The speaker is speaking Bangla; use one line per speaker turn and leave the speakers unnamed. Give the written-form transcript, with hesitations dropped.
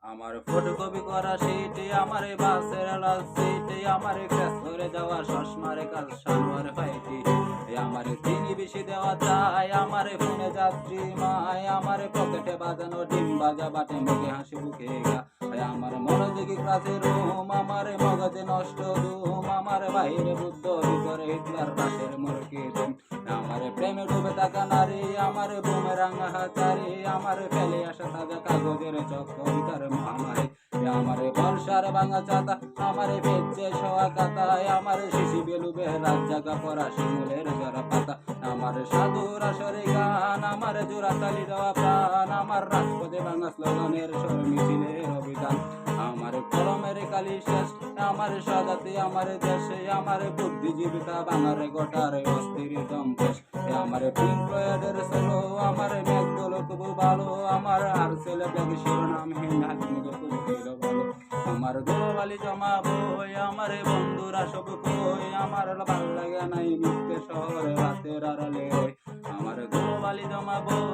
আমার ফটোকপি করা সিটে আমার বাসের লাল সিটে আমার ক্র্যাশ করে যাওয়া চশমারে কাল সানোয়ার ফাইটি আমার চিনি বেশি দেওয়া চাই আমার ফোনে যাত্রী মায় আমার পকেটে বাজানো ডিম বাজা বাটে মুখে হাসি বুকে গা আমার মনোযোগী ক্লাসে রুম আমার মগজে নষ্ট ধুম আমার বাইরে বুদ্ধ ভিতরে হিটলার পাশের মুরগি ধুম আমার প্রেমে ডুবে থাকা নারী আমার বুমেরাঙ্গা হাতারি আমার ফেলে আসা তাজা কাগজের চক্করিতার মহামারী আমার বর্ষার ভাঙা চাতা আমার বেচে শোয়া কাতায় আমার শিশি বেলুবে রাত জাগা পড়া শিমুলের জরা পাতা আমার সাধুর আসরে গান আমার জোড়া তালি দেওয়া প্রাণ আমার রাজপথে ভাঙা স্লোগানের স্বর মিছিলের অভিযান আমার কলমের কালি শেষ আমার সাদাতে আমার দেশে আমার বুদ্ধিজীবিতা বাঙারে গোটার অস্থির দম্পেশ আমার পিঙ্ক ফ্লয়েডের সোলো আমার মেঘগুলো খুব ভালো আমার আর ছেলে ব্যাগ শিরোনামহীন হাকিমকে খুব ভালো আমার গোলবালি জমা বই আমার বন্ধুরা সব কই আমার ভাল লাগে নাই মিথ্যে শহর রাতের আড়ালে আমার গোলবালি জমা বই।